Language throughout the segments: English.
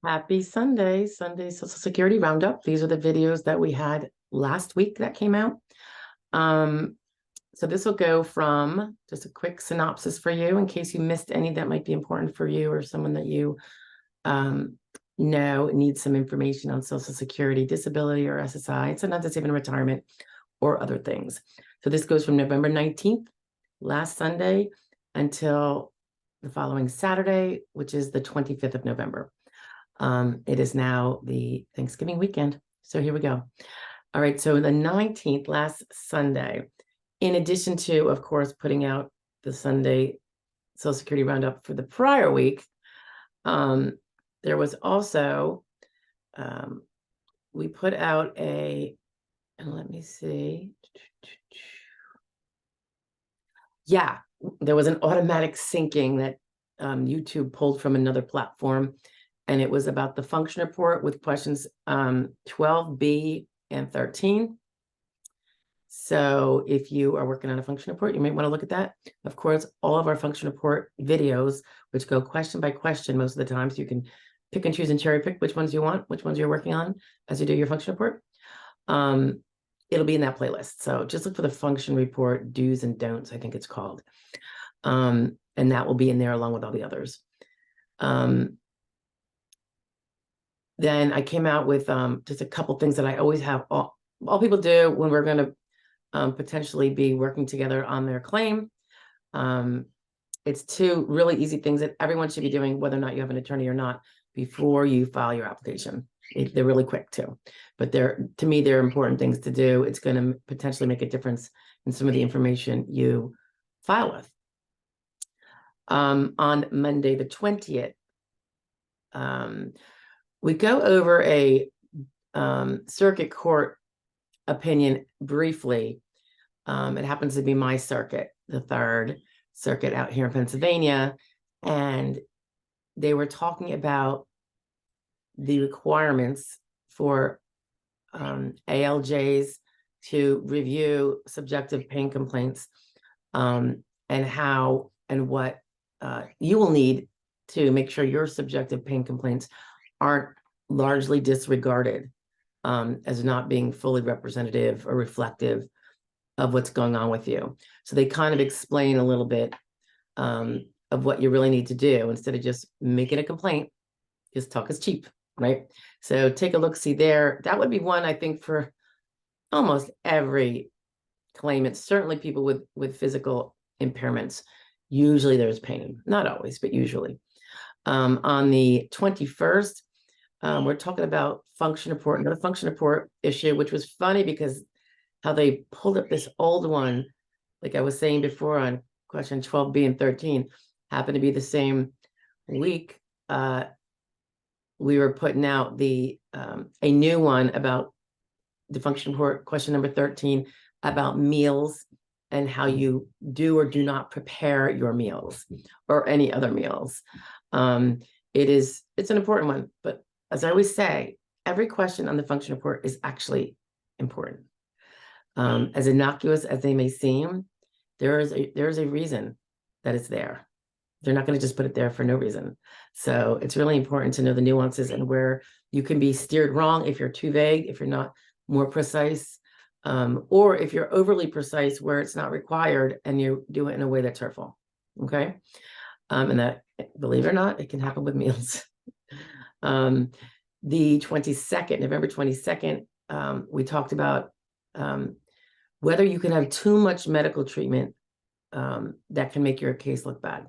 Happy Sunday, Sunday Social Security Roundup. These are the videos that we had last week that came out. Um, so this will go from just a quick synopsis for you in case you missed any that might be important for you or someone that you um, know needs some information on Social Security, disability, or SSI. Sometimes it's even retirement or other things. So this goes from November 19th, last Sunday, until the following Saturday, which is the 25th of November. It is now the Thanksgiving weekend. So here we go. All right. So the 19th, last Sunday, in addition to, of course, putting out the Sunday Social Security Roundup for the prior week, there was also, we put out and let me see. Yeah, there was an automatic syncing that YouTube pulled from another platform. And it was about the function report with questions 12B and 13. So if you are working on a function report, you might want to look at that. Of course, all of our function report videos, which go question by question most of the time, so you can pick and choose and cherry pick which ones you want, which ones you're working on as you do your function report. It'll be in that playlist. So just look for the function report do's and don'ts, I think it's called. And that will be in there along with all the others. Then I came out with just a couple things that I always have all people do when we're going to potentially be working together on their claim. It's two really easy things that everyone should be doing, whether or not you have an attorney or not, before you file your application. They're really quick too, but to me, they're important things to do. It's going to potentially make a difference in some of the information you file with. On Monday, the 20th, we go over a circuit court opinion briefly. It happens to be my circuit, the Third Circuit out here in Pennsylvania. And they were talking about the requirements for ALJs to review subjective pain complaints and how and what you will need to make sure your subjective pain complaints aren't largely disregarded as not being fully representative or reflective of what's going on with you. So they kind of explain a little bit of what you really need to do instead of just making a complaint. Just talk is cheap, right? So take a look, see there. That would be one, I think, for almost every claimant, certainly people with physical impairments. Usually there's pain, not always, but usually. On the 21st, we're talking about function report, another function report issue, which was funny because how they pulled up this old one, like I was saying before on question 12B and 13, happened to be the same week. We were putting out a new one about the function report, question number 13, about meals and how you do or do not prepare your meals or any other meals. It's an important one, but as I always say, every question on the function report is actually important. As innocuous as they may seem, there is a reason that it's there. They're not going to just put it there for no reason. So it's really important to know the nuances and where you can be steered wrong if you're too vague, if you're not more precise, or if you're overly precise where it's not required and you do it in a way that's hurtful. Okay. And that, believe it or not, it can happen with meals. The 22nd, November 22nd, we talked about whether you can have too much medical treatment that can make your case look bad.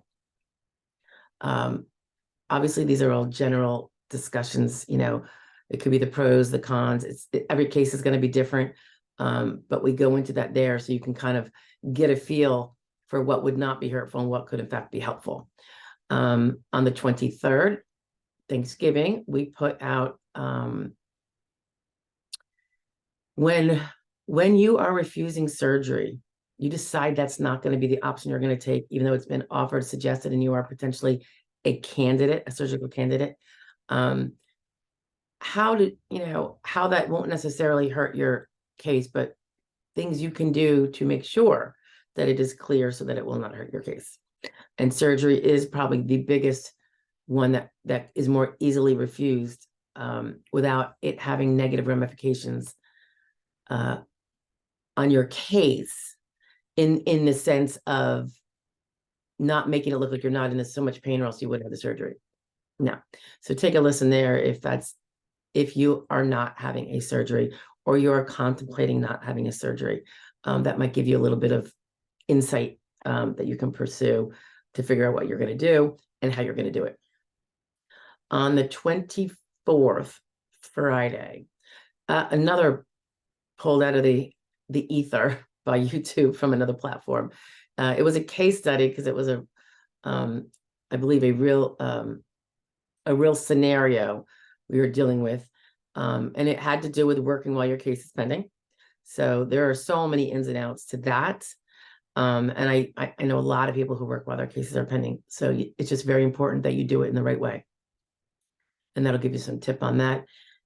Obviously, these are all general discussions. You know, it could be the pros, the cons. Every case is going to be different, but we go into that there so you can kind of get a feel for what would not be hurtful and what could in fact be helpful. On the 23rd, Thanksgiving, we put out when you are refusing surgery, you decide that's not going to be the option you're going to take, even though it's been offered, suggested, and you are potentially a candidate, a surgical candidate. How that won't necessarily hurt your case, but things you can do to make sure that it is clear so that it will not hurt your case. And surgery is probably the biggest one that is more easily refused without it having negative ramifications on your case in the sense of not making it look like you're not in so much pain or else you wouldn't have the surgery. No. So take a listen there if you are not having a surgery or you're contemplating not having a surgery. That might give you a little bit of insight that you can pursue to figure out what you're going to do and how you're going to do it. On the 24th, Friday, another pulled out of the ether by YouTube from another platform. It was a case study because it was I believe a real scenario we were dealing with, and it had to do with working while your case is pending. So there are so many ins and outs to that. And I know a lot of people who work while their cases are pending. So it's just very important that you do it in the right way. And that'll give you some tip on that.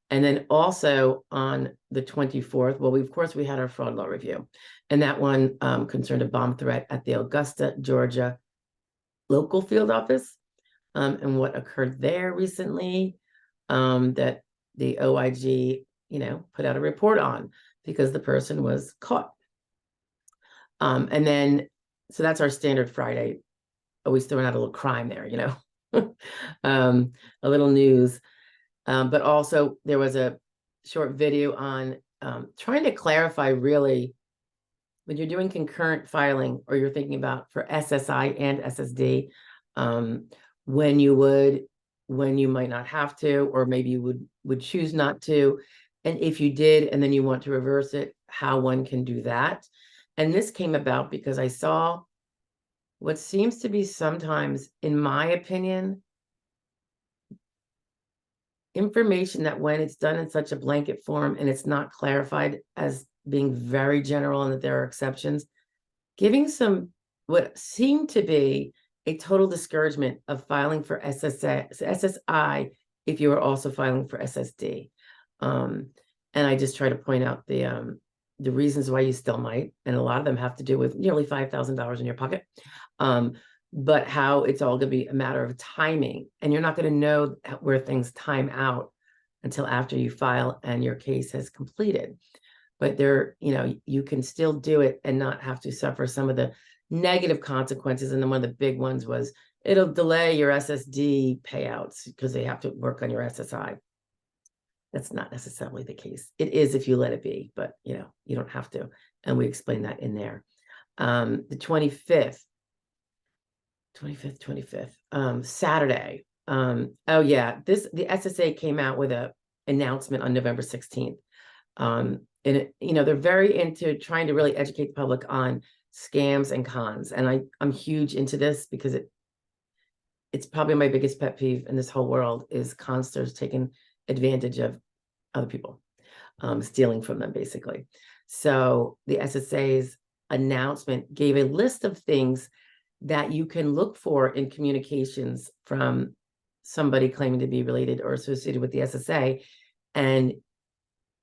And then also on the 24th, well, of course, we had our fraud law review. And that one concerned a bomb threat at the Augusta, Georgia local field office. And what occurred there recently, that the OIG, put out a report on because the person was caught. And then, so that's our standard Friday, always throwing out a little crime there, a little news. But also there was a short video on trying to clarify really when you're doing concurrent filing or you're thinking about for SSI and SSD, when you might not have to, or maybe you would choose not to. And if you did, and then you want to reverse it, how one can do that. And this came about because I saw what seems to be sometimes, in my opinion, information that when it's done in such a blanket form and it's not clarified as being very general and that there are exceptions, giving some what seemed to be a total discouragement of filing for SSI if you were also filing for SSD. And I just try to point out the reasons why you still might, and a lot of them have to do with nearly $5,000 in your pocket, but how it's all going to be a matter of timing, and you're not going to know where things time out until after you file and your case has completed. But you can still do it and not have to suffer some of the negative consequences. And then one of the big ones was it'll delay your SSD payouts because they have to work on your SSI. That's not necessarily the case. It is if you let it be, but you don't have to. And we explain that in there. The 25th, Saturday. Oh yeah, the SSA came out with a announcement on November 16th. And they're very into trying to really educate the public on scams and cons. And I'm huge into this because it's probably my biggest pet peeve in this whole world is consters taking advantage of other people, stealing from them, basically. So the SSA's announcement gave a list of things that you can look for in communications from somebody claiming to be related or associated with the SSA. And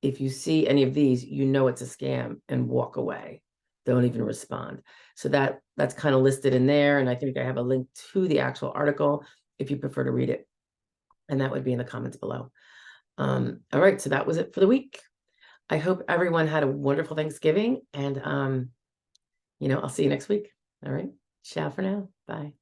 if you see any of these, it's a scam and walk away. Don't even respond. So that's kind of listed in there. And I think I have a link to the actual article if you prefer to read it. And that would be in the comments below. All right. So that was it for the week. I hope everyone had a wonderful Thanksgiving, and I'll see you next week. All right. Ciao for now. Bye.